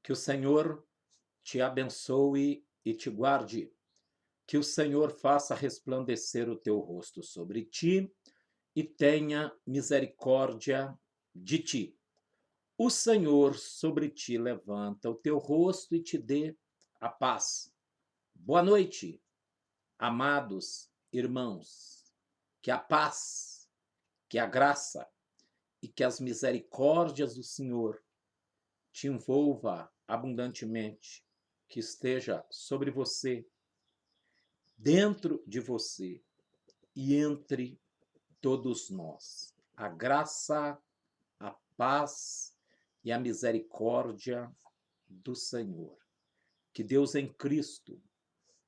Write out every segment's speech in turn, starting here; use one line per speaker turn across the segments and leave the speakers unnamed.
Que o Senhor te abençoe e te guarde. Que o Senhor faça resplandecer o teu rosto sobre ti e tenha misericórdia de ti. O Senhor sobre ti levanta o teu rosto e te dê a paz. Boa noite, amados irmãos. Que a paz, que a graça e que as misericórdias do Senhor te envolva abundantemente, que esteja sobre você, dentro de você e entre todos nós. A graça, a paz e a misericórdia do Senhor. Que Deus em Cristo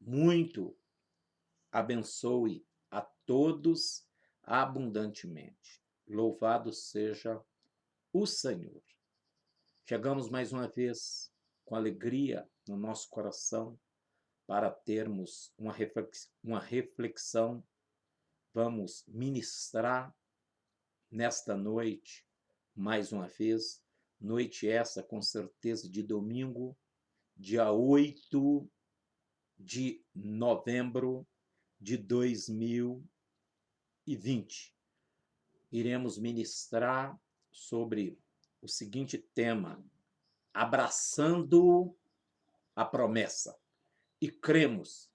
muito abençoe a todos abundantemente. Louvado seja o Senhor. Chegamos mais uma vez com alegria no nosso coração para termos uma reflexão. Vamos ministrar nesta noite, mais uma vez, noite essa com certeza de domingo, dia 8 de novembro de 2020. Iremos ministrar sobre o seguinte tema: abraçando a promessa. E cremos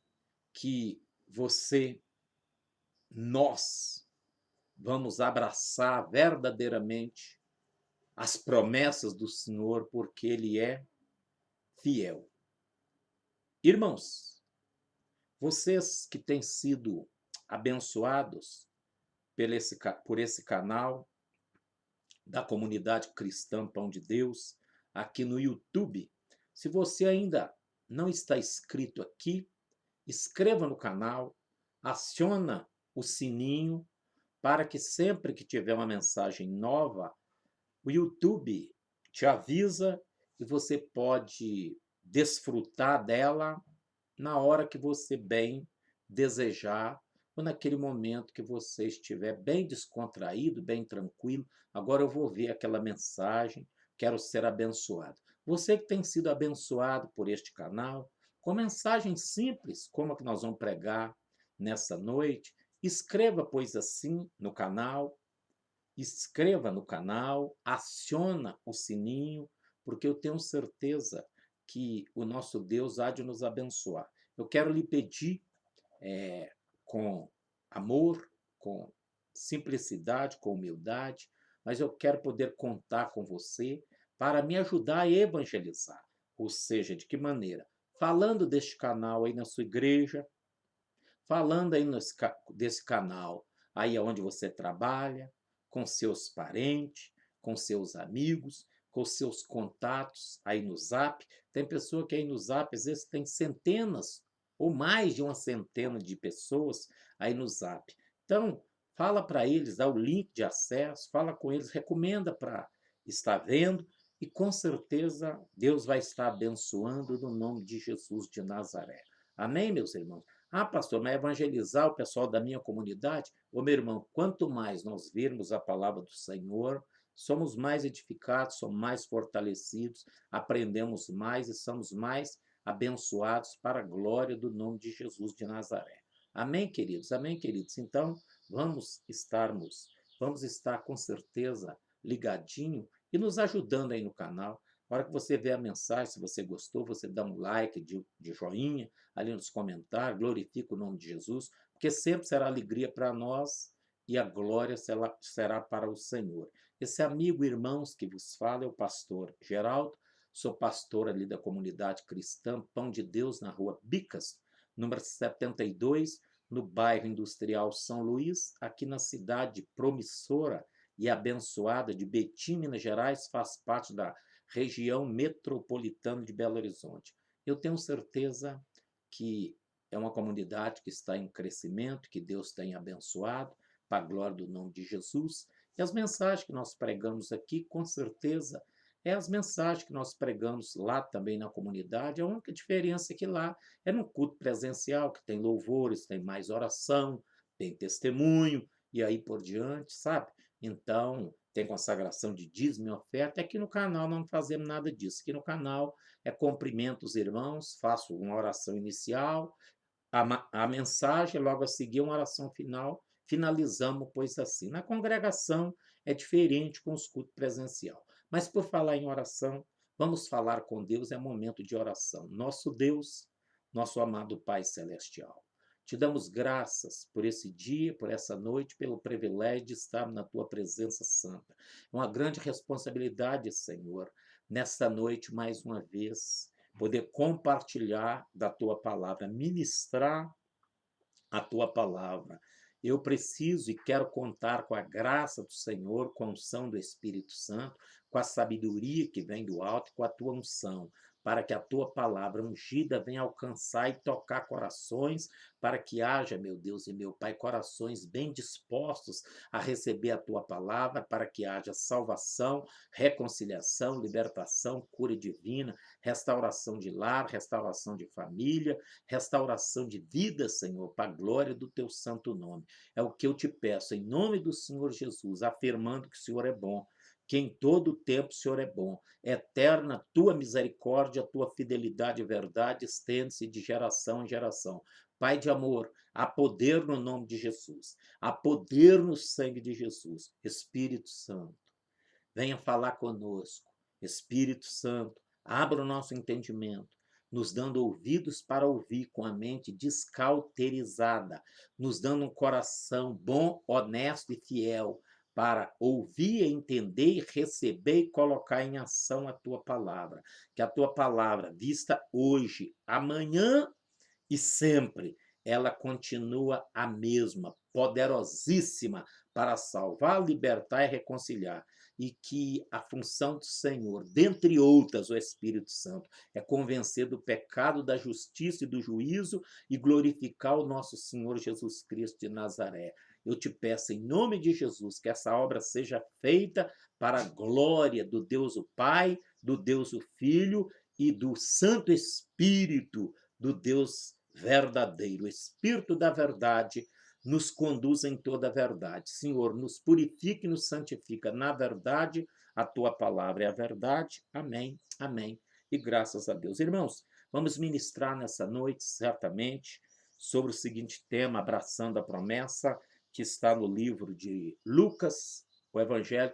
que você, nós, vamos abraçar verdadeiramente as promessas do Senhor, porque Ele é fiel. Irmãos, vocês que têm sido abençoados por esse canal da comunidade cristã Pão de Deus, aqui no YouTube, se você ainda não está inscrito aqui, inscreva no canal, aciona o sininho para que sempre que tiver uma mensagem nova, o YouTube te avisa e você pode desfrutar dela na hora que você bem desejar ou naquele momento que você estiver bem descontraído, bem tranquilo. Agora eu vou ver aquela mensagem, quero ser abençoado. Você que tem sido abençoado por este canal, com mensagens simples, como a que nós vamos pregar nessa noite, escreva, pois, assim no canal, inscreva no canal, aciona o sininho, porque eu tenho certeza que o nosso Deus há de nos abençoar. Eu quero lhe pedir, com amor, com simplicidade, com humildade, mas eu quero poder contar com você para me ajudar a evangelizar. Ou seja, de que maneira? Falando deste canal aí na sua igreja, falando aí desse canal aí onde você trabalha, com seus parentes, com seus amigos, com seus contatos aí no Zap. Tem pessoa que aí no Zap, às vezes, tem centenas ou mais de uma centena de pessoas aí no Zap. Então, fala para eles, dá o link de acesso, fala com eles, recomenda para estar vendo, e com certeza Deus vai estar abençoando no nome de Jesus de Nazaré. Amém, meus irmãos? Ah, pastor, mas evangelizar o pessoal da minha comunidade? Ô, meu irmão, quanto mais nós virmos a palavra do Senhor, somos mais edificados, somos mais fortalecidos, aprendemos mais e somos mais abençoados para a glória do nome de Jesus de Nazaré. Amém, queridos? Amém, queridos? Então, vamos estar com certeza ligadinho e nos ajudando aí no canal. Na hora que você vê a mensagem, se você gostou, você dá um like de joinha ali nos comentários, glorifica o nome de Jesus, porque sempre será alegria para nós e a glória será para o Senhor. Esse amigo, irmãos, que vos fala é o pastor Geraldo, sou pastor ali da comunidade cristã Pão de Deus, na rua Bicas, número 72, no bairro industrial São Luís, aqui na cidade promissora e abençoada de Betim, Minas Gerais, faz parte da região metropolitana de Belo Horizonte. Eu tenho certeza que é uma comunidade que está em crescimento, que Deus tem abençoado, para a glória do nome de Jesus. E as mensagens que nós pregamos aqui, com certeza, é as mensagens que nós pregamos lá também na comunidade. A única diferença é que lá é no culto presencial, que tem louvores, tem mais oração, tem testemunho, e aí por diante, sabe? Então, tem consagração de dízimo e oferta. Aqui no canal não fazemos nada disso. Aqui no canal é cumprimento os irmãos, faço uma oração inicial, a mensagem, logo a seguir uma oração final, finalizamos, pois assim. Na congregação é diferente com os cultos presencial. Mas por falar em oração, vamos falar com Deus, é momento de oração. Nosso Deus, nosso amado Pai Celestial, te damos graças por esse dia, por essa noite, pelo privilégio de estar na tua presença santa. É uma grande responsabilidade, Senhor, nesta noite, mais uma vez, poder compartilhar da tua palavra, ministrar a tua palavra. Eu preciso e quero contar com a graça do Senhor, com a unção do Espírito Santo, com a sabedoria que vem do alto, com a tua unção, para que a tua palavra ungida venha alcançar e tocar corações, para que haja, meu Deus e meu Pai, corações bem dispostos a receber a tua palavra, para que haja salvação, reconciliação, libertação, cura divina, restauração de lar, restauração de família, restauração de vida, Senhor, para a glória do teu santo nome. É o que eu te peço, em nome do Senhor Jesus, afirmando que o Senhor é bom, que em todo o tempo o Senhor é bom. Eterna tua misericórdia, tua fidelidade e verdade estende-se de geração em geração. Pai de amor, há poder no nome de Jesus, há poder no sangue de Jesus. Espírito Santo, venha falar conosco. Espírito Santo, abra o nosso entendimento, nos dando ouvidos para ouvir com a mente descauterizada, nos dando um coração bom, honesto e fiel para ouvir, entender e receber e colocar em ação a tua palavra. Que a tua palavra, vista hoje, amanhã e sempre, ela continua a mesma, poderosíssima para salvar, libertar e reconciliar. E que a função do Senhor, dentre outras, o Espírito Santo, é convencer do pecado, da justiça e do juízo e glorificar o nosso Senhor Jesus Cristo de Nazaré. Eu te peço, em nome de Jesus, que essa obra seja feita para a glória do Deus o Pai, do Deus o Filho e do Santo Espírito, do Deus verdadeiro. O Espírito da verdade nos conduz em toda a verdade. Senhor, nos purifica e nos santifica na verdade. A tua palavra é a verdade. Amém, amém. E graças a Deus. Irmãos, vamos ministrar nessa noite, certamente, sobre o seguinte tema, abraçando a promessa, que está no livro de Lucas, o evangelho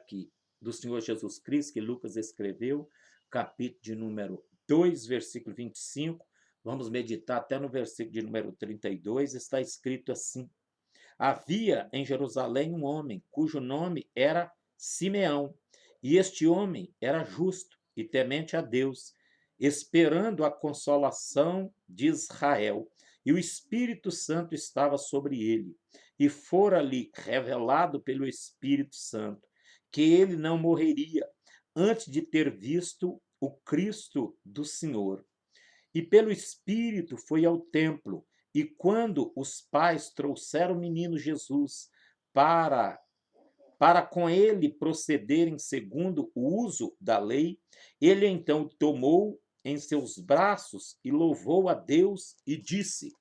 do Senhor Jesus Cristo, que Lucas escreveu, capítulo de número 2, versículo 25. Vamos meditar até no versículo de número 32, está escrito assim: Havia em Jerusalém um homem cujo nome era Simeão, e este homem era justo e temente a Deus, esperando a consolação de Israel. E o Espírito Santo estava sobre ele, e fora-lhe revelado pelo Espírito Santo que ele não morreria antes de ter visto o Cristo do Senhor. E pelo Espírito foi ao templo, e quando os pais trouxeram o menino Jesus para para com ele procederem segundo o uso da lei, ele então tomou em seus braços e louvou a Deus e disse: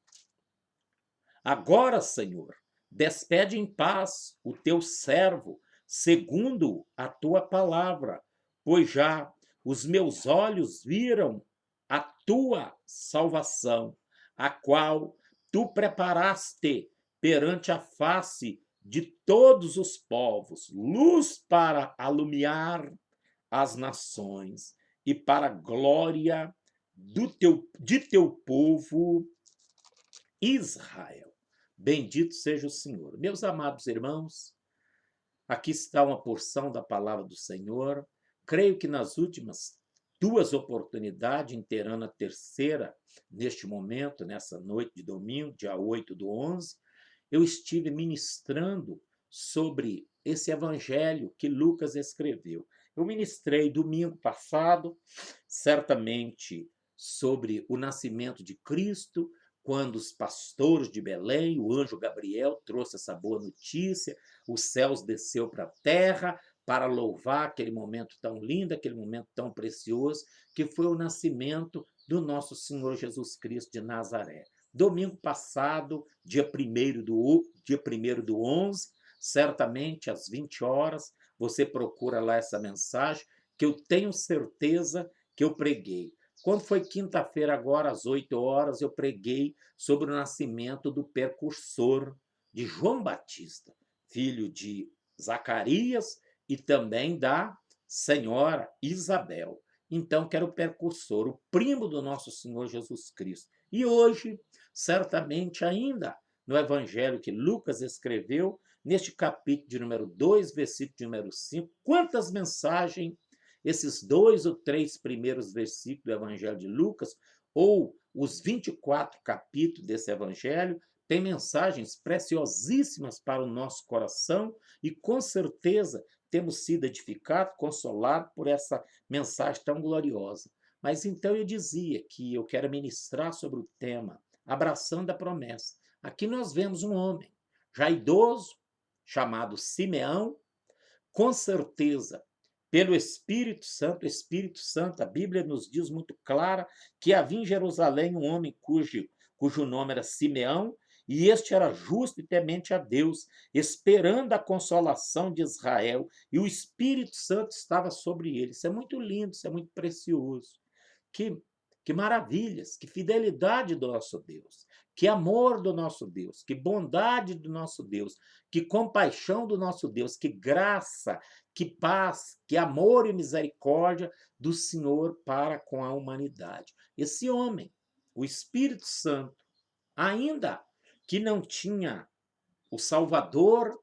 Agora, Senhor, despede em paz o teu servo, segundo a tua palavra, pois já os meus olhos viram a tua salvação, a qual tu preparaste perante a face de todos os povos, luz para alumiar as nações e para a glória de teu povo Israel. Bendito seja o Senhor. Meus amados irmãos, aqui está uma porção da palavra do Senhor. Creio que nas últimas duas oportunidades, inteirando a terceira, neste momento, nessa noite de domingo, dia 8/11, eu estive ministrando sobre esse evangelho que Lucas escreveu. Eu ministrei domingo passado, certamente, sobre o nascimento de Cristo, quando os pastores de Belém, o anjo Gabriel trouxe essa boa notícia, os céus desceu para a terra para louvar aquele momento tão lindo, aquele momento tão precioso, que foi o nascimento do nosso Senhor Jesus Cristo de Nazaré. Domingo passado, dia 1º do 11, certamente às 20 horas, você procura lá essa mensagem, que eu tenho certeza que eu preguei. Quando foi quinta-feira, agora, às 8 horas, eu preguei sobre o nascimento do precursor de João Batista, filho de Zacarias e também da senhora Isabel. Então, que era o precursor, o primo do nosso Senhor Jesus Cristo. E hoje, certamente ainda, no evangelho que Lucas escreveu, neste capítulo de número 2, versículo de número 5, quantas mensagens esses 2 ou 3 primeiros versículos do evangelho de Lucas, ou os 24 capítulos desse evangelho, tem mensagens preciosíssimas para o nosso coração e, com certeza, temos sido edificados, consolados por essa mensagem tão gloriosa. Mas então eu dizia que eu quero ministrar sobre o tema abraçando a promessa. Aqui nós vemos um homem já idoso, chamado Simeão, com certeza, pelo Espírito Santo, a Bíblia nos diz muito clara que havia em Jerusalém um homem cujo nome era Simeão, e este era justo e temente a Deus, esperando a consolação de Israel, e o Espírito Santo estava sobre ele. Isso é muito lindo, isso é muito precioso. Que, que maravilhas, que fidelidade do nosso Deus, que amor do nosso Deus, que bondade do nosso Deus, que compaixão do nosso Deus, que graça, que paz, que amor e misericórdia do Senhor para com a humanidade. Esse homem, o Espírito Santo, ainda que não tinha o Salvador,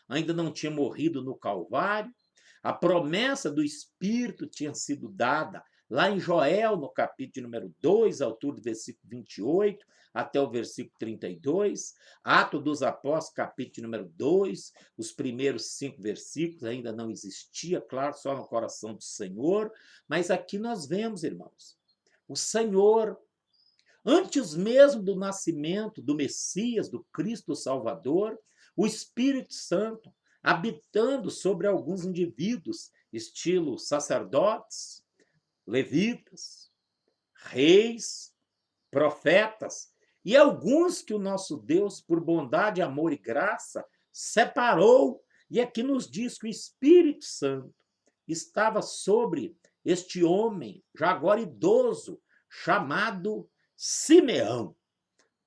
ainda não tinha morrido no Calvário, a promessa do Espírito tinha sido dada lá em Joel, no capítulo número 2, à altura do versículo 28, até o versículo 32, Atos dos Apóstolos, capítulo número 2, os primeiros 5 versículos, ainda não existia, claro, só no coração do Senhor, mas aqui nós vemos, irmãos, o Senhor, antes mesmo do nascimento do Messias, do Cristo Salvador, o Espírito Santo habitando sobre alguns indivíduos, estilo sacerdotes, levitas, reis, profetas, e alguns que o nosso Deus, por bondade, amor e graça, separou, e aqui nos diz que o Espírito Santo estava sobre este homem, já agora idoso, chamado Simeão.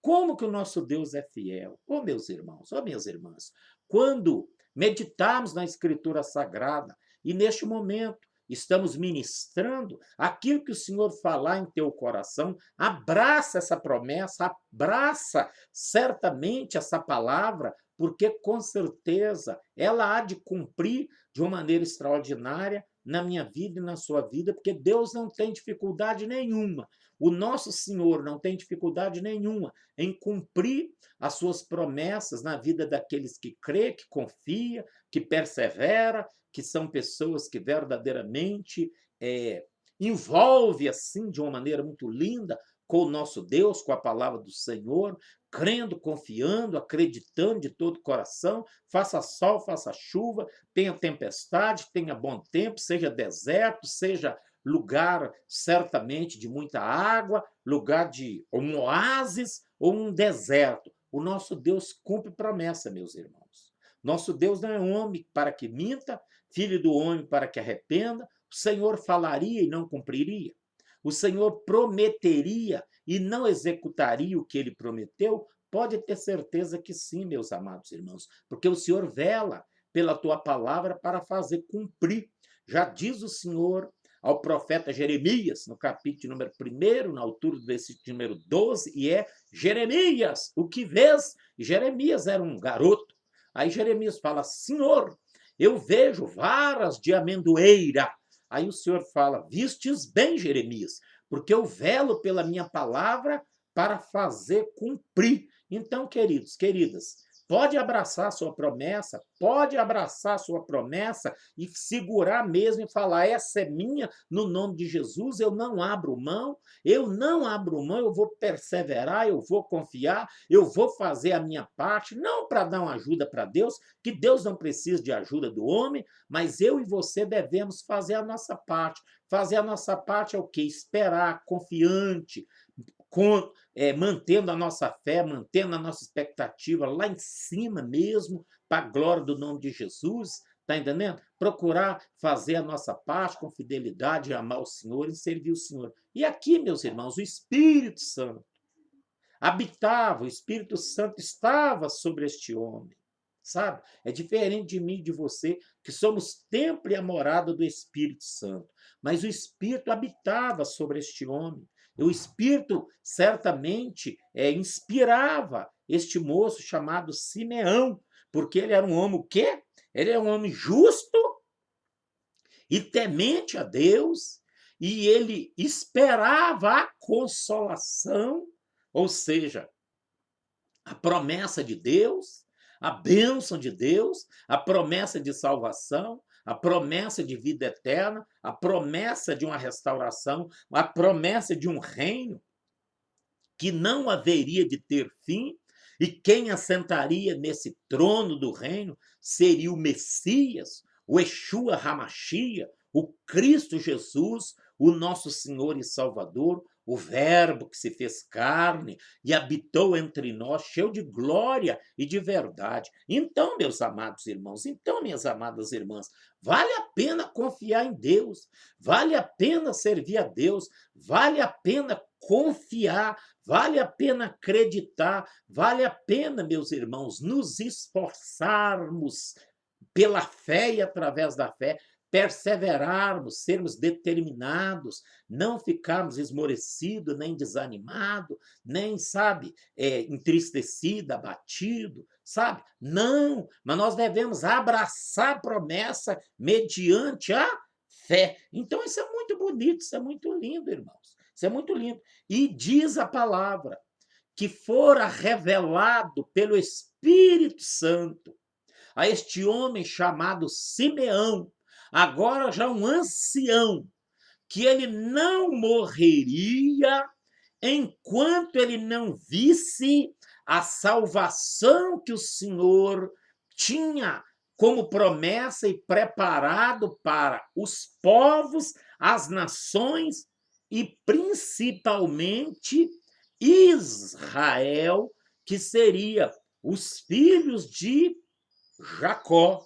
Como que o nosso Deus é fiel? Oh, meus irmãos, oh, minhas irmãs, quando meditarmos na Escritura Sagrada e neste momento estamos ministrando aquilo que o Senhor falar em teu coração, abraça essa promessa, abraça certamente essa palavra, porque com certeza ela há de cumprir de uma maneira extraordinária na minha vida e na sua vida, porque Deus não tem dificuldade nenhuma. O nosso Senhor não tem dificuldade nenhuma em cumprir as suas promessas na vida daqueles que crê, que confia, que persevera, que são pessoas que verdadeiramente envolve assim de uma maneira muito linda com o nosso Deus, com a palavra do Senhor, crendo, confiando, acreditando de todo o coração, faça sol, faça chuva, tenha tempestade, tenha bom tempo, seja deserto, seja lugar certamente de muita água, lugar de um oásis ou um deserto. O nosso Deus cumpre promessa, meus irmãos. Nosso Deus não é homem para que minta, filho do homem para que arrependa. O Senhor falaria e não cumpriria. O Senhor prometeria e não executaria o que ele prometeu? Pode ter certeza que sim, meus amados irmãos, porque o Senhor vela pela tua palavra para fazer cumprir. Já diz o Senhor ao profeta Jeremias, no capítulo número 1, na altura do versículo número 12, e é: Jeremias, o que vês? E Jeremias era um garoto. Aí Jeremias fala: Senhor, eu vejo varas de amendoeira. Aí o Senhor fala: vistes bem, Jeremias, porque eu velo pela minha palavra para fazer cumprir. Então, queridos, queridas, pode abraçar a sua promessa, pode abraçar a sua promessa e segurar mesmo e falar: essa é minha, no nome de Jesus, eu não abro mão, eu vou perseverar, eu vou confiar, eu vou fazer a minha parte, não para dar uma ajuda para Deus, que Deus não precisa de ajuda do homem, mas eu e você devemos fazer a nossa parte. Fazer a nossa parte é o quê? Esperar, confiante, mantendo a nossa fé, mantendo a nossa expectativa lá em cima mesmo, para a glória do nome de Jesus, Está entendendo? Procurar fazer a nossa parte com fidelidade, amar o Senhor e servir o Senhor. E aqui, meus irmãos, o Espírito Santo habitava, o Espírito Santo estava sobre este homem, sabe? É diferente de mim e de você, que somos templo e a morada do Espírito Santo. Mas o Espírito habitava sobre este homem. E o Espírito certamente inspirava este moço chamado Simeão, porque ele era um homem o quê? Ele era um homem justo e temente a Deus, e ele esperava a consolação, ou seja, a promessa de Deus, a bênção de Deus, a promessa de salvação, a promessa de vida eterna, a promessa de uma restauração, a promessa de um reino que não haveria de ter fim, e quem assentaria nesse trono do reino seria o Messias, o Yeshua HaMashiach, o Cristo Jesus, o nosso Senhor e Salvador, o Verbo que se fez carne e habitou entre nós, cheio de glória e de verdade. Então, meus amados irmãos, então, minhas amadas irmãs, vale a pena confiar em Deus, vale a pena servir a Deus, vale a pena confiar, vale a pena acreditar, vale a pena, meus irmãos, nos esforçarmos pela fé e através da fé, perseverarmos, sermos determinados, não ficarmos esmorecidos, nem desanimados, nem, sabe, entristecido, abatido, sabe? Não, mas nós devemos abraçar a promessa mediante a fé. Então, isso é muito bonito, isso é muito lindo, irmãos. Isso é muito lindo. E diz a palavra que fora revelado pelo Espírito Santo a este homem chamado Simeão, agora já um ancião, que ele não morreria enquanto ele não visse a salvação que o Senhor tinha como promessa e preparado para os povos, as nações e principalmente Israel, que seria os filhos de Jacó.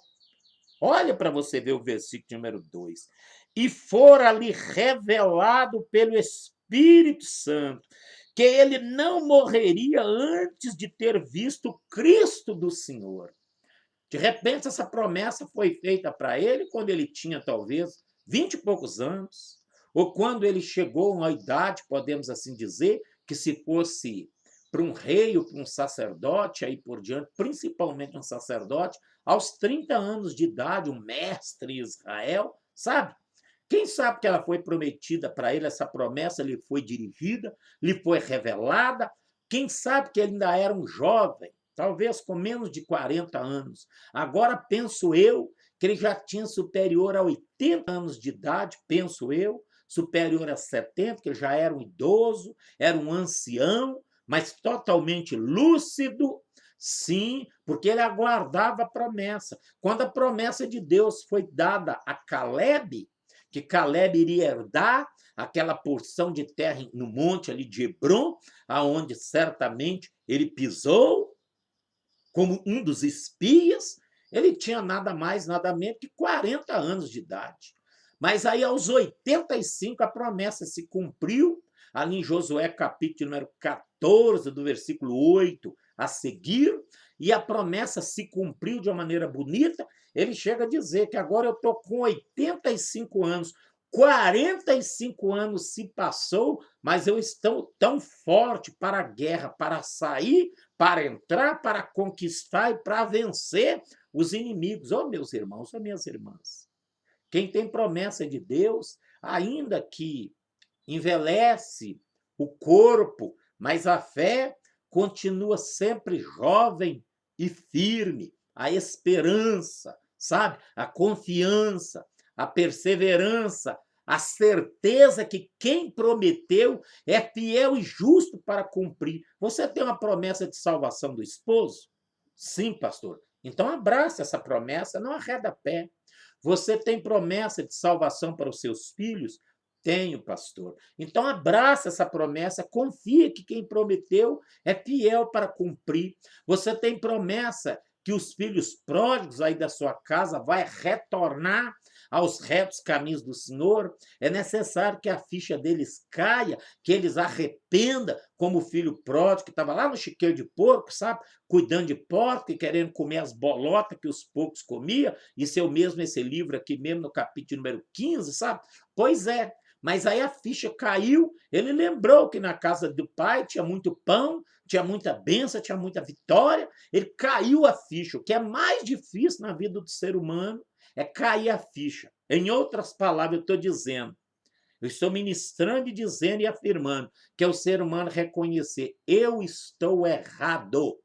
Olha para você ver o versículo número 2. E fora-lhe revelado pelo Espírito Santo que ele não morreria antes de ter visto Cristo do Senhor. De repente, essa promessa foi feita para ele quando ele tinha talvez 20 e poucos anos, ou quando ele chegou a uma idade, podemos assim dizer, que se fosse para um rei ou para um sacerdote, aí por diante, principalmente um sacerdote, aos 30 anos de idade, um mestre em Israel, sabe? Quem sabe que ela foi prometida para ele, essa promessa lhe foi dirigida, lhe foi revelada. Quem sabe que ele ainda era um jovem, talvez com menos de 40 anos. Agora penso eu que ele já tinha superior a 80 anos de idade, penso eu, superior a 70, que ele já era um idoso, era um ancião, mas totalmente lúcido, sim, porque ele aguardava a promessa. Quando a promessa de Deus foi dada a Caleb, que Caleb iria herdar aquela porção de terra no monte ali de Hebron, aonde certamente ele pisou como um dos espias, ele tinha nada mais, nada menos que 40 anos de idade. Mas aí, aos 85, a promessa se cumpriu, ali em Josué, capítulo número 14, do versículo 8 a seguir, e a promessa se cumpriu de uma maneira bonita. Ele chega a dizer que agora eu estou com 85 anos, 45 anos se passou, mas eu estou tão forte para a guerra, para sair, para entrar, para conquistar e para vencer os inimigos. Oh, meus irmãos, oh, minhas irmãs. Quem tem promessa de Deus, ainda que envelhece o corpo, mas a fé continua sempre jovem e firme. A esperança, sabe? A confiança, a perseverança, a certeza que quem prometeu é fiel e justo para cumprir. Você tem uma promessa de salvação do esposo? Sim, pastor. Então abrace essa promessa, não arreda pé. Você tem promessa de salvação para os seus filhos? Tenho, pastor. Então abraça essa promessa, confia que quem prometeu é fiel para cumprir. Você tem promessa que os filhos pródigos aí da sua casa vai retornar aos retos caminhos do Senhor, é necessário que a ficha deles caia, que eles arrependam, como o filho pródigo que estava lá no chiqueiro de porco, sabe? Cuidando de porco e querendo comer as bolotas que os porcos comiam. Isso é o mesmo esse livro aqui mesmo, no capítulo número 15, sabe? Pois é, mas aí a ficha caiu, ele lembrou que na casa do pai tinha muito pão, tinha muita bênção, tinha muita vitória, ele caiu a ficha. O que é mais difícil na vida do ser humano é cair a ficha. Em outras palavras, eu estou dizendo, eu estou ministrando e dizendo e afirmando que é o ser humano reconhecer, eu estou errado.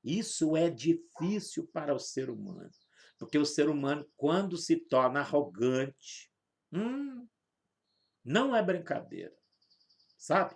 Isso é difícil para o ser humano, porque o ser humano, quando se torna arrogante, não é brincadeira, sabe?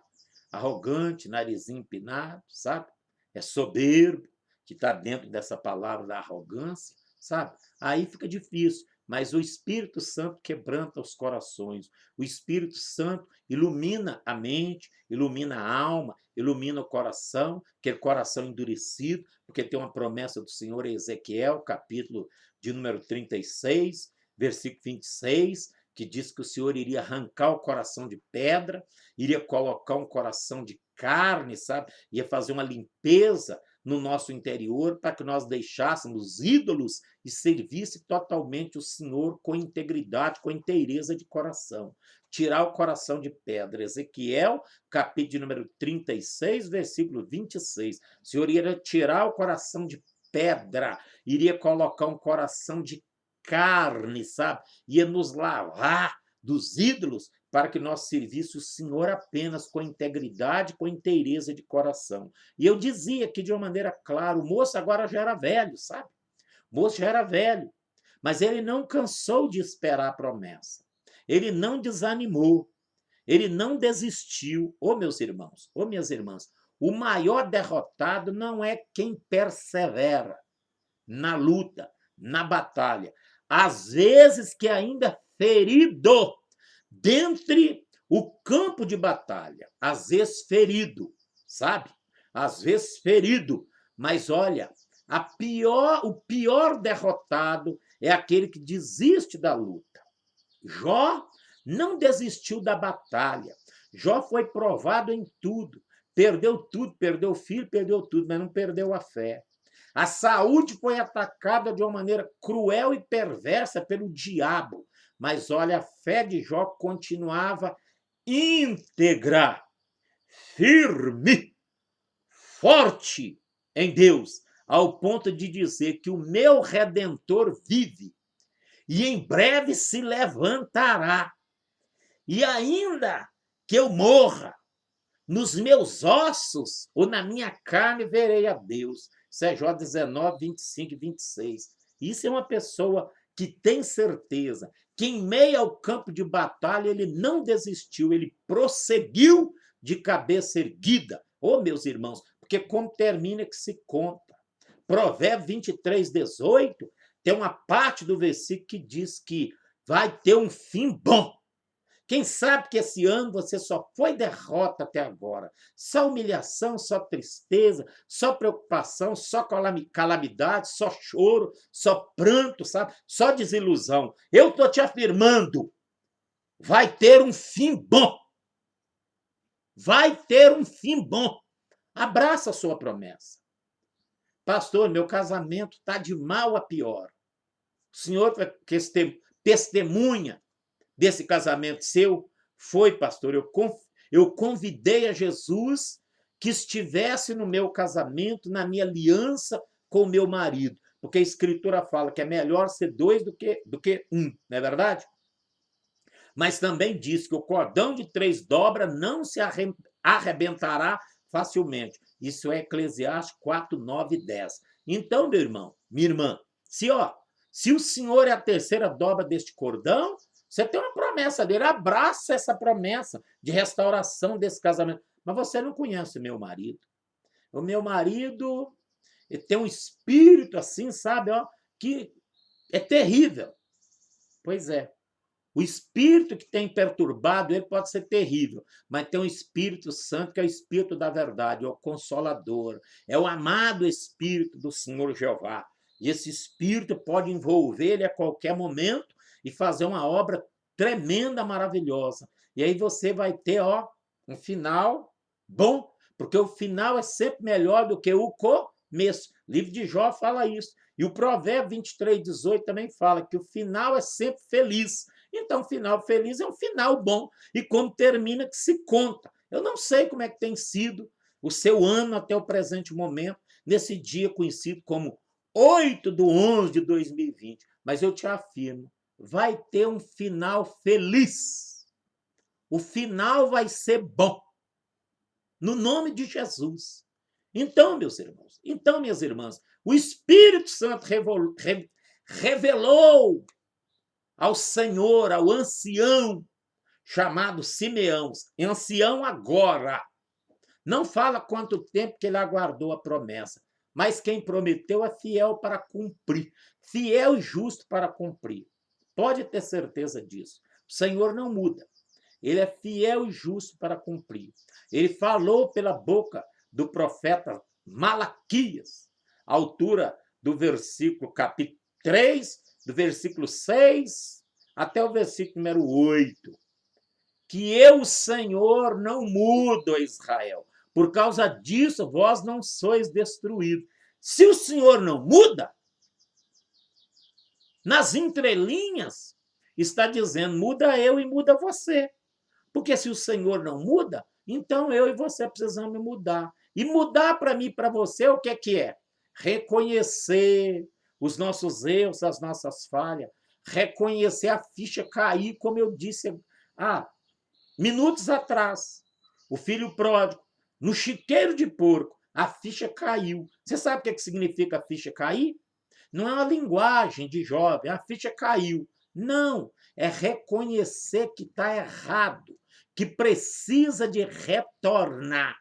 Arrogante, narizinho empinado, sabe? É soberbo, que está dentro dessa palavra da arrogância, sabe? Aí fica difícil, mas o Espírito Santo quebranta os corações. O Espírito Santo ilumina a mente, ilumina a alma, ilumina o coração, aquele coração endurecido, porque tem uma promessa do Senhor em Ezequiel, capítulo de número 36, versículo 26, que diz que o Senhor iria arrancar o coração de pedra, iria colocar um coração de carne, sabe? Ia fazer uma limpeza no nosso interior para que nós deixássemos ídolos e servisse totalmente o Senhor com integridade, com inteireza de coração. Tirar o coração de pedra. Ezequiel, capítulo número 36, versículo 26. O Senhor iria tirar o coração de pedra, iria colocar um coração de carne, sabe? Ia nos lavar dos ídolos para que nós servisse o Senhor apenas com integridade, com inteireza de coração. E eu dizia aqui de uma maneira clara, o moço agora já era velho, sabe? O moço já era velho, mas ele não cansou de esperar a promessa. Ele não desanimou, ele não desistiu. Ô, meus irmãos, ô, minhas irmãs, o maior derrotado não é quem persevera na luta, na batalha. Às vezes que ainda ferido, dentre o campo de batalha, às vezes ferido, sabe? Às vezes ferido, mas olha, o pior derrotado é aquele que desiste da luta. Jó não desistiu da batalha. Jó foi provado em tudo. Perdeu tudo, perdeu o filho, perdeu tudo, mas não perdeu a fé. A saúde foi atacada de uma maneira cruel e perversa pelo diabo. Mas olha, a fé de Jó continuava íntegra, firme, forte em Deus, ao ponto de dizer que o meu Redentor vive e em breve se levantará. E ainda que eu morra, nos meus ossos ou na minha carne verei a Deus. Isso é Jó 19, 25 e 26. Isso é uma pessoa que tem certeza que em meio ao campo de batalha ele não desistiu, ele prosseguiu de cabeça erguida. Ô, meus irmãos, porque como termina que se conta. Provérbios 23, 18, tem uma parte do versículo que diz que vai ter um fim bom. Quem sabe que esse ano você só foi derrota até agora. Só humilhação, só tristeza, só preocupação, só calamidade, só choro, só pranto, sabe? Só desilusão. Eu estou te afirmando, vai ter um fim bom. Vai ter um fim bom. Abraça a sua promessa. Pastor, meu casamento está de mal a pior. O senhor testemunha desse casamento seu? Foi, pastor, eu convidei a Jesus que estivesse no meu casamento, na minha aliança com o meu marido, porque a Escritura fala que é melhor ser dois do que um, não é verdade? Mas também diz que o cordão de 3 dobras não se arrebentará facilmente. Isso é Eclesiastes 4, 9 e 10. Então, meu irmão, minha irmã, se o Senhor é a terceira dobra deste cordão, você tem uma promessa dele, abraça essa promessa de restauração desse casamento. Mas você não conhece o meu marido. O meu marido tem um espírito assim, sabe, que é terrível. Pois é. O espírito que tem perturbado ele pode ser terrível, mas tem um Espírito Santo que é o Espírito da verdade, é o Consolador, é o amado Espírito do Senhor Jeová. E esse Espírito pode envolver ele a qualquer momento e fazer uma obra tremenda, maravilhosa. E aí você vai ter, ó, um final bom, porque o final é sempre melhor do que o começo. O livro de Jó fala isso. E o Provérbio 23:18 também fala que o final é sempre feliz. Então, final feliz é um final bom. E como termina que se conta. Eu não sei como é que tem sido o seu ano até o presente momento, nesse dia conhecido como 8/11/2020. Mas eu te afirmo, vai ter um final feliz. O final vai ser bom. No nome de Jesus. Então, meus irmãos, então, minhas irmãs, o Espírito Santo revelou ao Senhor, ao ancião, chamado Simeão, ancião agora. Não fala quanto tempo que ele aguardou a promessa, mas quem prometeu é fiel para cumprir, fiel e justo para cumprir. Pode ter certeza disso. O Senhor não muda. Ele é fiel e justo para cumprir. Ele falou pela boca do profeta Malaquias, à altura do versículo capítulo 3, do versículo 6 até o versículo número 8. Que eu, Senhor, não mudo, Israel. Por causa disso, vós não sois destruídos. Se o Senhor não muda, nas entrelinhas está dizendo, muda eu e muda você. Porque se o Senhor não muda, então eu e você precisamos mudar. E mudar para mim e para você, o que é? Reconhecer os nossos erros, as nossas falhas. Reconhecer a ficha cair, como eu disse minutos atrás. O filho pródigo, no chiqueiro de porco, a ficha caiu. Você sabe o que significa a ficha cair? Não é uma linguagem de jovem, a ficha caiu. Não, é reconhecer que está errado, que precisa de retornar.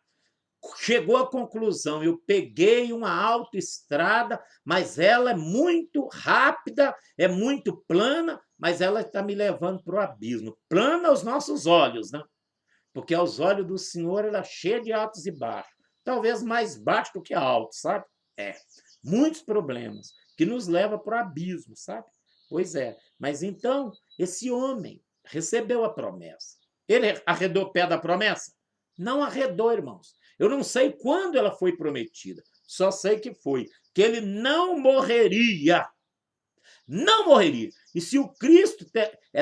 Chegou à conclusão, eu peguei uma autoestrada, mas ela é muito rápida, é muito plana, mas ela está me levando para o abismo. Plana aos nossos olhos, né? Porque aos olhos do Senhor ela é cheia de altos e baixos. Talvez mais baixo do que alto, sabe? Muitos problemas que nos levam para o abismo, sabe? Pois é. Mas então, esse homem recebeu a promessa. Ele arredou o pé da promessa? Não arredou, irmãos. Eu não sei quando ela foi prometida. Só sei que foi. Que ele não morreria. Não morreria. E se o Cristo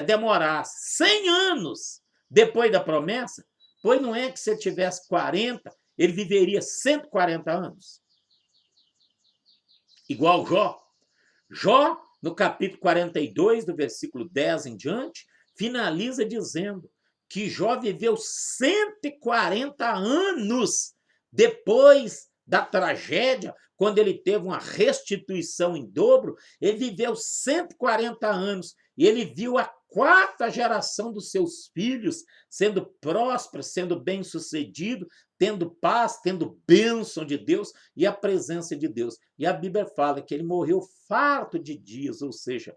demorar 100 anos depois da promessa, pois não é que se ele tivesse 40, ele viveria 140 anos. Igual Jó. Jó, no capítulo 42, do versículo 10 em diante, finaliza dizendo que Jó viveu 140 anos depois da tragédia, quando ele teve uma restituição em dobro, ele viveu 140 anos e ele viu a quarta geração dos seus filhos sendo próspero, sendo bem-sucedido, tendo paz, tendo bênção de Deus e a presença de Deus. E a Bíblia fala que ele morreu farto de dias, ou seja,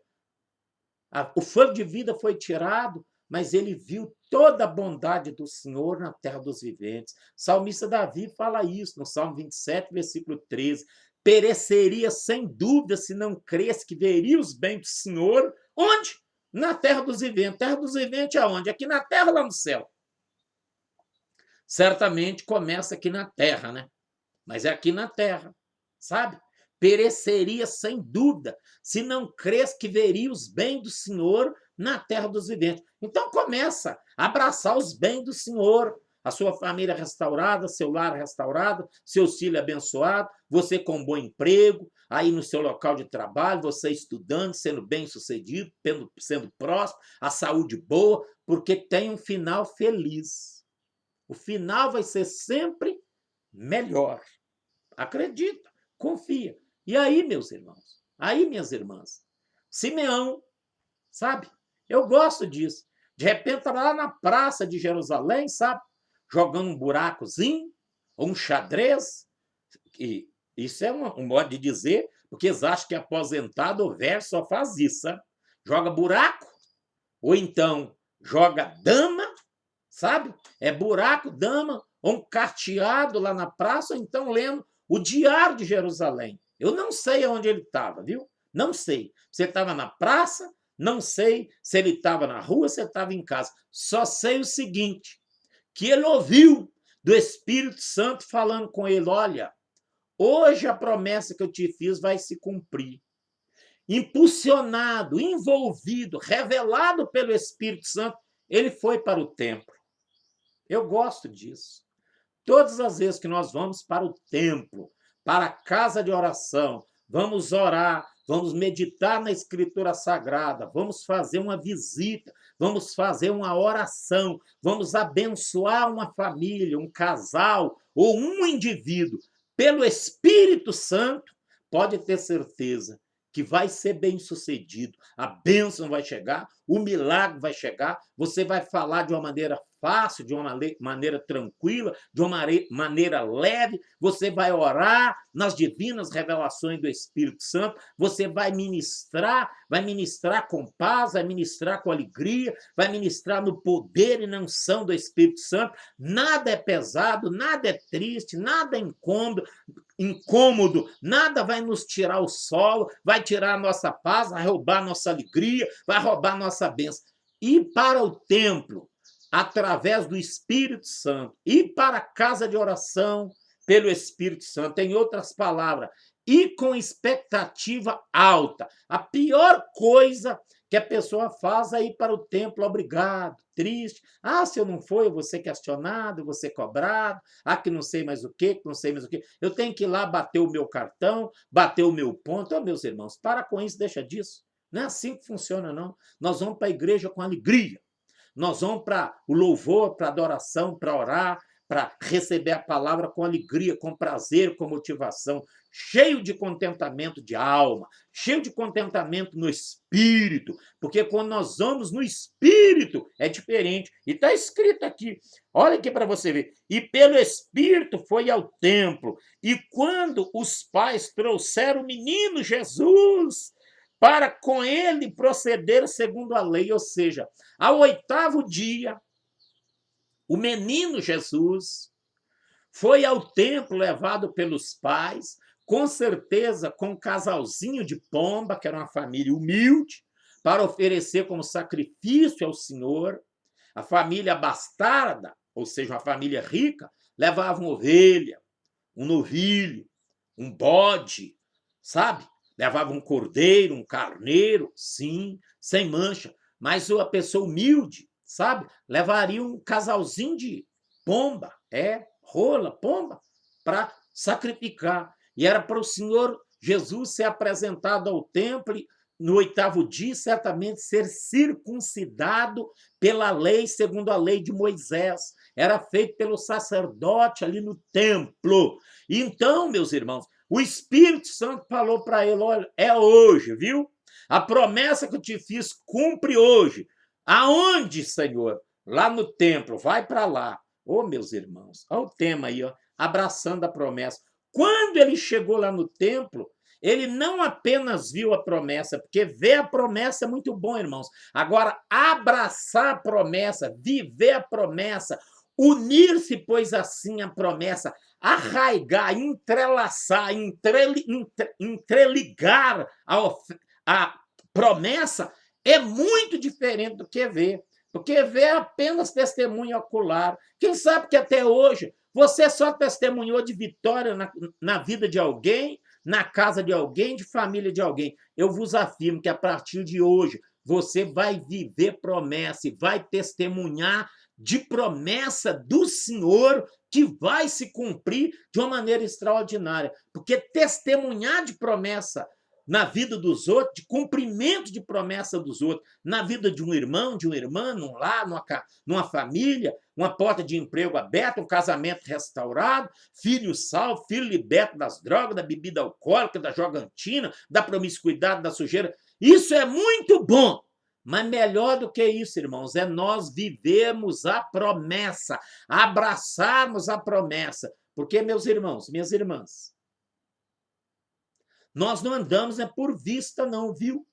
o fôlego de vida foi tirado, mas ele viu toda a bondade do Senhor na terra dos viventes. O salmista Davi fala isso no Salmo 27, versículo 13. Pereceria sem dúvida se não cresce que veria os bens do Senhor. Onde? Na terra dos viventes. Terra dos viventes aonde? Aqui na terra ou lá no céu? Certamente começa aqui na terra, né? Mas é aqui na terra, sabe? Pereceria sem dúvida se não cresce que veria os bens do Senhor na terra dos viventes. Então começa a abraçar os bens do Senhor, a sua família restaurada, seu lar restaurado, seus filhos abençoados, você com um bom emprego, aí no seu local de trabalho, você estudando, sendo bem-sucedido, sendo próspero, a saúde boa, porque tem um final feliz. O final vai ser sempre melhor. Acredita, confia. E aí, meus irmãos, aí, minhas irmãs, Simeão, sabe? Eu gosto disso. De repente, tá lá na praça de Jerusalém, sabe? Jogando um buracozinho, ou um xadrez. E isso é um modo de dizer, porque eles acham que aposentado ou velho só faz isso, sabe? Joga buraco, ou então joga dama, sabe? É buraco, dama, ou um carteado lá na praça, ou então lendo o Diário de Jerusalém. Eu não sei onde ele estava, viu? Não sei. Se ele estava na praça, não sei se ele estava na rua, se ele estava em casa. Só sei o seguinte, que ele ouviu do Espírito Santo falando com ele, olha, hoje a promessa que eu te fiz vai se cumprir. Impulsionado, envolvido, revelado pelo Espírito Santo, ele foi para o templo. Eu gosto disso. Todas as vezes que nós vamos para o templo, para a casa de oração, vamos orar, vamos meditar na Escritura Sagrada, vamos fazer uma visita, vamos fazer uma oração, vamos abençoar uma família, um casal ou um indivíduo pelo Espírito Santo, pode ter certeza que vai ser bem-sucedido. A bênção vai chegar, o milagre vai chegar, você vai falar de uma maneira fácil, de uma maneira tranquila, de uma maneira leve, você vai orar nas divinas revelações do Espírito Santo, você vai ministrar com paz, vai ministrar com alegria, vai ministrar no poder e na unção do Espírito Santo. Nada é pesado, nada é triste, nada é incômodo, nada vai nos tirar o solo, vai tirar a nossa paz, vai roubar a nossa alegria, vai roubar a nossa bênção. Ir para o templo, através do Espírito Santo, ir para a casa de oração pelo Espírito Santo, em outras palavras, ir com expectativa alta. A pior coisa que a pessoa faz é ir para o templo obrigado, triste. Ah, se eu não for, eu vou ser questionado, eu vou ser cobrado. Ah, que não sei mais o quê, que não sei mais o quê. Eu tenho que ir lá bater o meu cartão, bater o meu ponto. Oh, meus irmãos, para com isso, deixa disso. Não é assim que funciona, não. Nós vamos para a igreja com alegria. Nós vamos para o louvor, para a adoração, para orar, para receber a palavra com alegria, com prazer, com motivação, cheio de contentamento de alma, cheio de contentamento no espírito, porque quando nós vamos no espírito é diferente. E está escrito aqui, olha aqui para você ver. E pelo espírito foi ao templo, e quando os pais trouxeram o menino Jesus para com ele proceder segundo a lei, ou seja, ao 8º dia, o menino Jesus foi ao templo levado pelos pais, com certeza com um casalzinho de pomba, que era uma família humilde, para oferecer como sacrifício ao Senhor. A família bastarda, ou seja, uma família rica, levava uma ovelha, um novilho, um bode, sabe? Levava um cordeiro, um carneiro, sim, sem mancha. Mas a pessoa humilde, sabe? Levaria um casalzinho de pomba, rola, pomba, para sacrificar. E era para o Senhor Jesus ser apresentado ao templo e, no 8º dia, certamente ser circuncidado pela lei, segundo a lei de Moisés. Era feito pelo sacerdote ali no templo. Então, meus irmãos, o Espírito Santo falou para ele, olha, é hoje, viu? A promessa que eu te fiz cumpre hoje. Aonde, Senhor? Lá no templo, vai para lá. Ô, meus irmãos, olha o tema aí, ó, abraçando a promessa. Quando ele chegou lá no templo, ele não apenas viu a promessa, porque ver a promessa é muito bom, irmãos. Agora, abraçar a promessa, viver a promessa, unir-se, pois assim, a promessa, arraigar, entrelaçar, entreligar a promessa é muito diferente do que ver. Porque ver é apenas testemunho ocular. Quem sabe que até hoje você só testemunhou de vitória na vida de alguém, na casa de alguém, de família de alguém. Eu vos afirmo que a partir de hoje você vai viver promessa e vai testemunhar de promessa do Senhor que vai se cumprir de uma maneira extraordinária. Porque testemunhar de promessa na vida dos outros, de cumprimento de promessa dos outros, na vida de um irmão, de uma irmã, num lar, numa família, uma porta de emprego aberta, um casamento restaurado, filho salvo, filho liberto das drogas, da bebida alcoólica, da jogantina, da promiscuidade, da sujeira. Isso é muito bom. Mas melhor do que isso, irmãos, é nós vivermos a promessa, abraçarmos a promessa. Porque, meus irmãos, minhas irmãs, nós não andamos por vista, não, viu?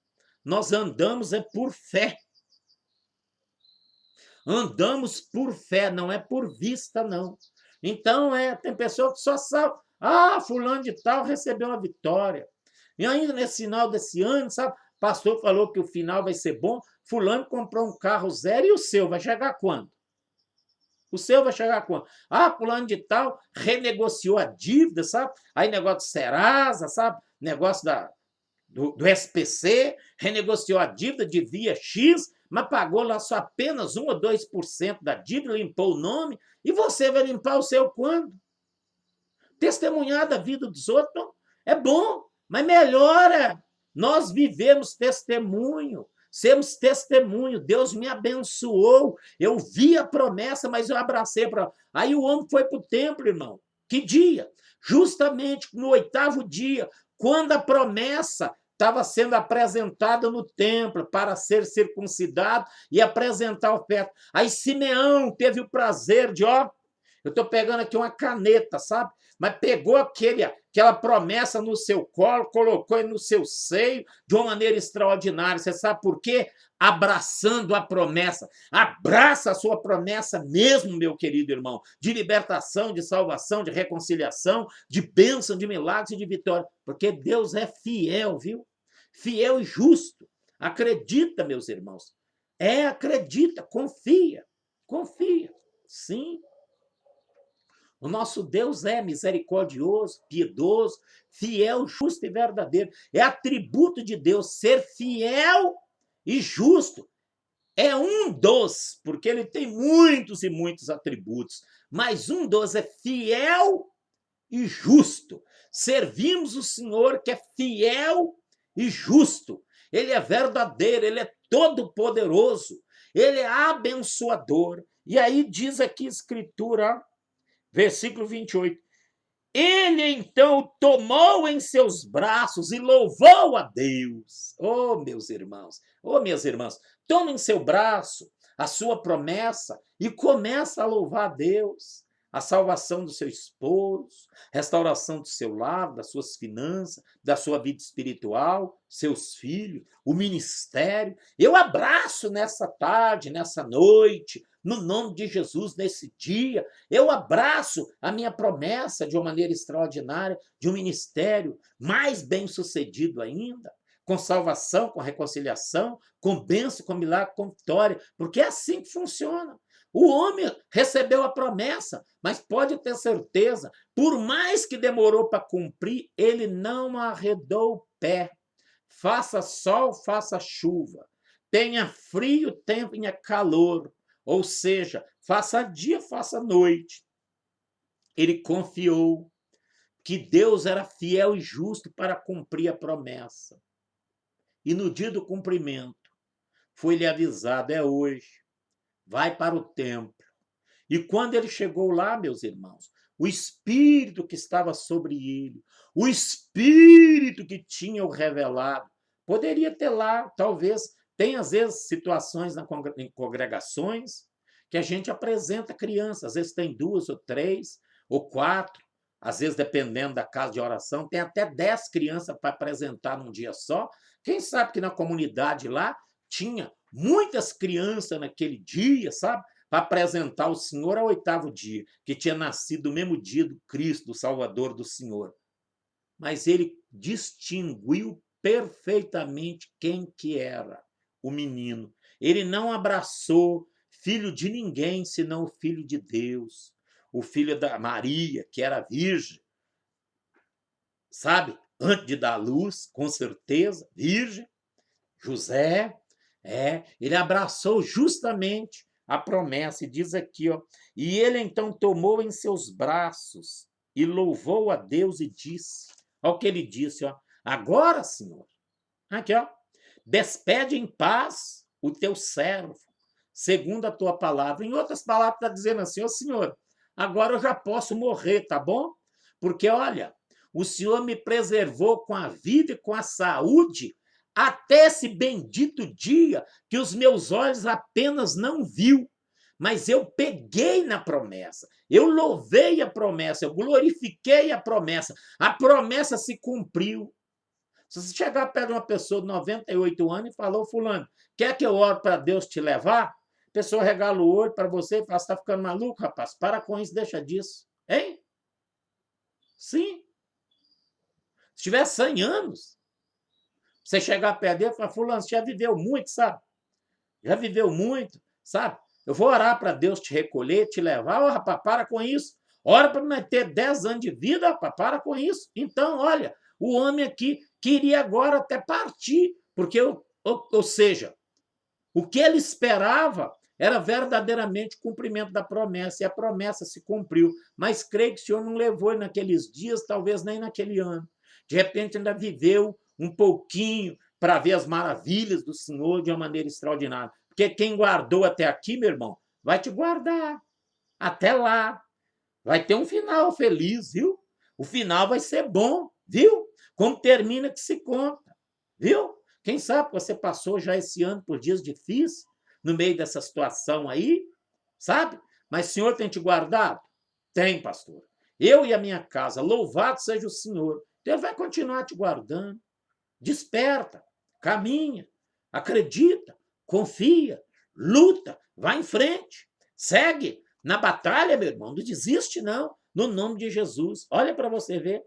Nós andamos por fé. Andamos por fé, não é por vista, não. Então, tem pessoa que só Ah, fulano de tal recebeu uma vitória. E ainda nesse final desse ano, sabe? O pastor falou que o final vai ser bom. Fulano comprou um carro zero e o seu vai chegar quando? O seu vai chegar quando? Ah, fulano de tal renegociou a dívida, sabe? Aí negócio do Serasa, sabe? Negócio do SPC, renegociou a dívida, devia X, mas pagou lá só apenas 1 ou 2% da dívida, limpou o nome. E você vai limpar o seu quando? Testemunhar da vida dos outros é bom, mas melhora. Nós vivemos testemunho, sermos testemunho. Deus me abençoou. Eu vi a promessa, mas eu abracei a promessa. Aí o homem foi para o templo, irmão. Que dia? Justamente no 8º dia, quando a promessa estava sendo apresentada no templo para ser circuncidado e apresentar a oferta. Aí Simeão teve o prazer de, ó, eu estou pegando aqui uma caneta, sabe? Mas pegou aquela promessa no seu colo, colocou no seu seio de uma maneira extraordinária. Você sabe por quê? Abraçando a promessa. Abraça a sua promessa mesmo, meu querido irmão, de libertação, de salvação, de reconciliação, de bênção, de milagres e de vitória. Porque Deus é fiel, viu? Fiel e justo. Acredita, meus irmãos. Acredita, confia. Confia. Sim. O nosso Deus é misericordioso, piedoso, fiel, justo e verdadeiro. É atributo de Deus ser fiel e justo. É um dos, porque ele tem muitos e muitos atributos, mas um dos é fiel e justo. Servimos o Senhor que é fiel e justo. Ele é verdadeiro, ele é todo-poderoso, ele é abençoador. E aí diz aqui a Escritura, versículo 28. Ele então tomou em seus braços e louvou a Deus. Oh, meus irmãos, oh, minhas irmãs, toma em seu braço a sua promessa e começa a louvar a Deus. A salvação do seu esposo, restauração do seu lar, das suas finanças, da sua vida espiritual, seus filhos, o ministério. Eu abraço nessa tarde, nessa noite, no nome de Jesus, nesse dia, eu abraço a minha promessa de uma maneira extraordinária, de um ministério mais bem-sucedido ainda, com salvação, com reconciliação, com bênção, com milagre, com vitória, porque é assim que funciona. O homem recebeu a promessa, mas pode ter certeza, por mais que demorou para cumprir, ele não arredou o pé. Faça sol, faça chuva, tenha frio, tenha calor, ou seja, faça dia, faça noite. Ele confiou que Deus era fiel e justo para cumprir a promessa. E no dia do cumprimento, foi-lhe avisado, é hoje, vai para o templo. E quando ele chegou lá, meus irmãos, o Espírito que estava sobre ele, o Espírito que tinha o revelado, poderia ter lá, talvez, tem às vezes situações em congregações que a gente apresenta crianças, às vezes tem 2 ou 3 ou 4, às vezes dependendo da casa de oração, tem até 10 crianças para apresentar num dia só. Quem sabe que na comunidade lá tinha muitas crianças naquele dia, sabe? Para apresentar o Senhor ao 8º dia, que tinha nascido no mesmo dia do Cristo, do Salvador do Senhor. Mas ele distinguiu perfeitamente quem que era o menino. Ele não abraçou filho de ninguém, senão o filho de Deus, o filho da Maria, que era virgem, sabe? Antes de dar luz, com certeza, virgem. José, ele abraçou justamente a promessa e diz aqui, ó, e ele então tomou em seus braços e louvou a Deus e disse, olha o que ele disse, ó, agora, Senhor, aqui, ó, despede em paz o teu servo, segundo a tua palavra. Em outras palavras, está dizendo assim, ó, Senhor, agora eu já posso morrer, tá bom? Porque, olha, o Senhor me preservou com a vida e com a saúde até esse bendito dia que os meus olhos apenas não viu, mas eu peguei na promessa, eu louvei a promessa, eu glorifiquei a promessa se cumpriu. Se você chegar perto de uma pessoa de 98 anos e falar, fulano, quer que eu ore para Deus te levar? A pessoa regala o olho para você e fala, você está ficando maluco, rapaz? Para com isso, deixa disso. Hein? Sim. Se tiver 100 anos, você chegar perto dele e falar, fulano, você já viveu muito, sabe? Já viveu muito, sabe? Eu vou orar para Deus te recolher, te levar. Ô, rapaz, para com isso. Ora para nós ter 10 anos de vida, rapaz, para com isso. Então, olha, o homem aqui queria agora até partir, porque, ou seja, o que ele esperava era verdadeiramente o cumprimento da promessa, e a promessa se cumpriu. Mas creio que o Senhor não levou ele naqueles dias, talvez nem naquele ano. De repente, ainda viveu um pouquinho para ver as maravilhas do Senhor de uma maneira extraordinária. Porque quem guardou até aqui, meu irmão, vai te guardar até lá. Vai ter um final feliz, viu? O final vai ser bom, viu? Como termina que se conta, viu? Quem sabe você passou já esse ano por dias difíceis, no meio dessa situação aí, sabe? Mas o Senhor tem te guardado? Tem, pastor. Eu e a minha casa, louvado seja o Senhor. Deus vai continuar te guardando. Desperta, caminha, acredita, confia, luta, vai em frente, segue na batalha, meu irmão. Não desiste, não, no nome de Jesus. Olha para você ver.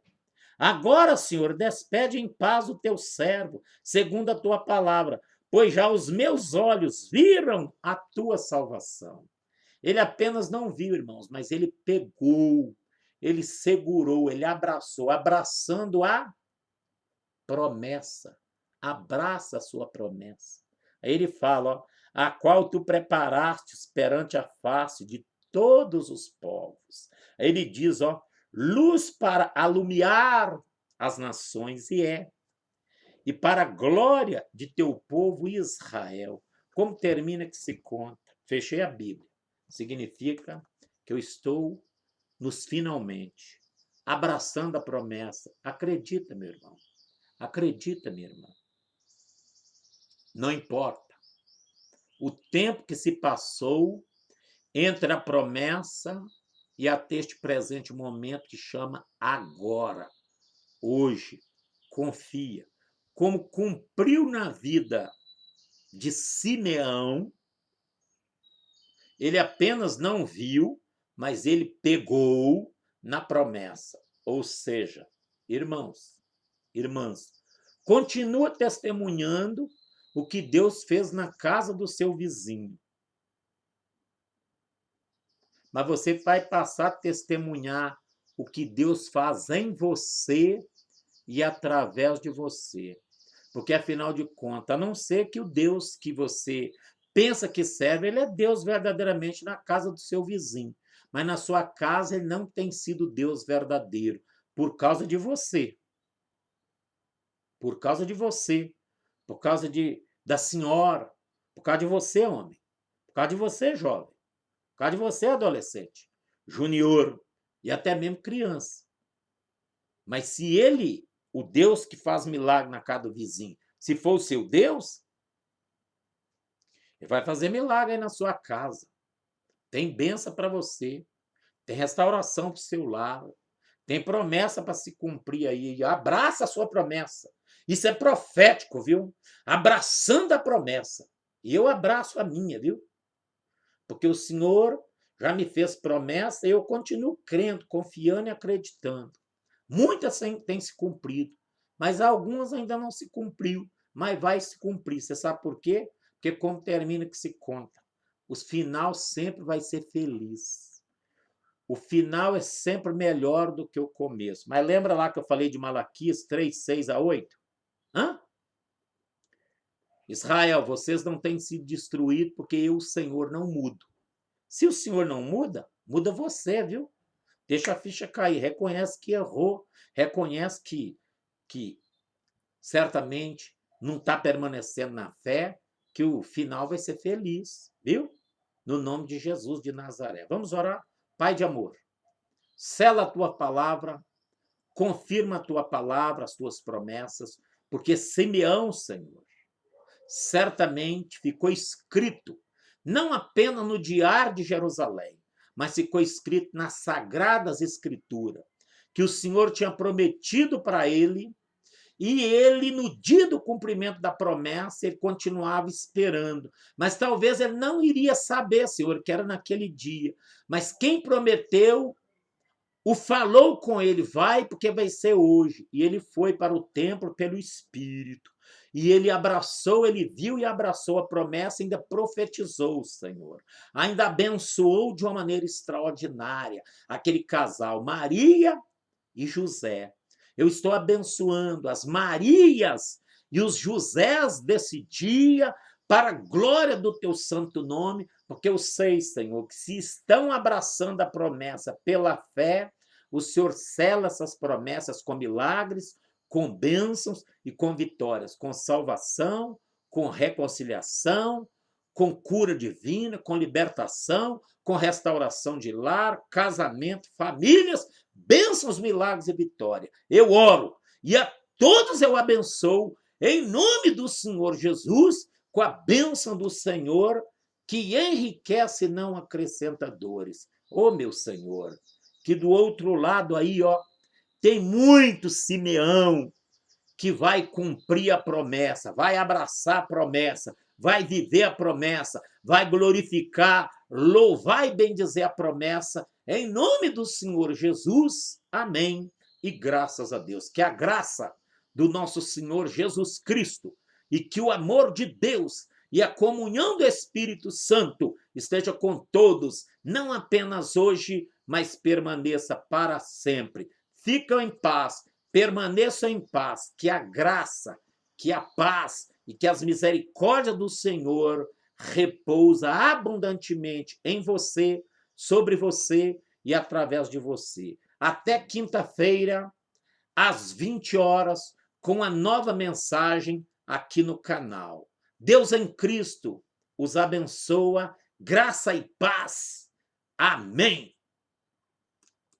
Agora, Senhor, despede em paz o teu servo, segundo a tua palavra, pois já os meus olhos viram a tua salvação. Ele apenas não viu, irmãos, mas ele pegou, ele segurou, ele abraçou, abraçando a promessa. Abraça a sua promessa. Aí ele fala, ó, a qual tu preparastes perante a face de todos os povos. Aí ele diz, ó, luz para alumiar as nações, e para a glória de teu povo Israel. Como termina que se conta? Fechei a Bíblia. Significa que eu estou nos finalmente, abraçando a promessa. Acredita, meu irmão. Acredita, minha irmã. Não importa o tempo que se passou entre a promessa e até este presente momento que chama agora, hoje. Confia. Como cumpriu na vida de Simeão, ele apenas não viu, mas ele pegou na promessa. Ou seja, irmãos, irmãs, continua testemunhando o que Deus fez na casa do seu vizinho. Mas você vai passar a testemunhar o que Deus faz em você e através de você. Porque, afinal de contas, a não ser que o Deus que você pensa que serve, ele é Deus verdadeiramente na casa do seu vizinho. Mas na sua casa ele não tem sido Deus verdadeiro, por causa de você. Por causa de você. Por causa da senhora. Por causa de você, homem. Por causa de você, jovem. Por causa de você, adolescente. Junior. E até mesmo criança. Mas se ele, o Deus que faz milagre na casa do vizinho, se for o seu Deus, ele vai fazer milagre aí na sua casa. Tem bênção para você. Tem restauração para o seu lar. Tem promessa para se cumprir aí. Abraça a sua promessa. Isso é profético, viu? Abraçando a promessa. E eu abraço a minha, viu? Porque o Senhor já me fez promessa e eu continuo crendo, confiando e acreditando. Muitas têm se cumprido, mas algumas ainda não se cumpriu, mas vai se cumprir. Você sabe por quê? Porque como termina que se conta. O final sempre vai ser feliz. O final é sempre melhor do que o começo. Mas lembra lá que eu falei de Malaquias 3, 6 a 8? Hã? Israel, vocês não têm sido destruídos porque eu, o Senhor, não mudo. Se o Senhor não muda, muda você, viu? Deixa a ficha cair, reconhece que errou, reconhece que certamente não está permanecendo na fé, que o final vai ser feliz, viu? No nome de Jesus de Nazaré. Vamos orar? Pai de amor, sela a tua palavra, confirma a tua palavra, as tuas promessas, porque Simeão, Senhor, certamente ficou escrito, não apenas no Diário de Jerusalém, mas ficou escrito nas Sagradas Escrituras, que o Senhor tinha prometido para ele, e ele, no dia do cumprimento da promessa, ele continuava esperando. Mas talvez ele não iria saber, Senhor, que era naquele dia. Mas quem prometeu o falou com ele, vai porque vai ser hoje. E ele foi para o templo pelo Espírito. E ele abraçou, ele viu e abraçou a promessa, ainda profetizou o Senhor. Ainda abençoou de uma maneira extraordinária aquele casal, Maria e José. Eu estou abençoando as Marias e os Josés desse dia para a glória do teu santo nome, porque eu sei, Senhor, que se estão abraçando a promessa pela fé, o Senhor sela essas promessas com milagres, com bênçãos e com vitórias, com salvação, com reconciliação, com cura divina, com libertação, com restauração de lar, casamento, famílias, bênçãos, milagres e vitória. Eu oro e a todos eu abençoo em nome do Senhor Jesus, com a bênção do Senhor, que enriquece e não acrescenta dores. Ô, meu Senhor, que do outro lado aí, ó, tem muito Simeão que vai cumprir a promessa, vai abraçar a promessa, vai viver a promessa, vai glorificar, louvar e bendizer a promessa, em nome do Senhor Jesus. Amém. E graças a Deus. Que a graça do nosso Senhor Jesus Cristo e que o amor de Deus e a comunhão do Espírito Santo esteja com todos, não apenas hoje, mas permaneça para sempre. Ficam em paz, permaneçam em paz, que a graça, que a paz e que as misericórdias do Senhor repousa abundantemente em você, sobre você e através de você. Até quinta-feira, às 20 horas, com a nova mensagem aqui no canal. Deus em Cristo os abençoa, graça e paz. Amém.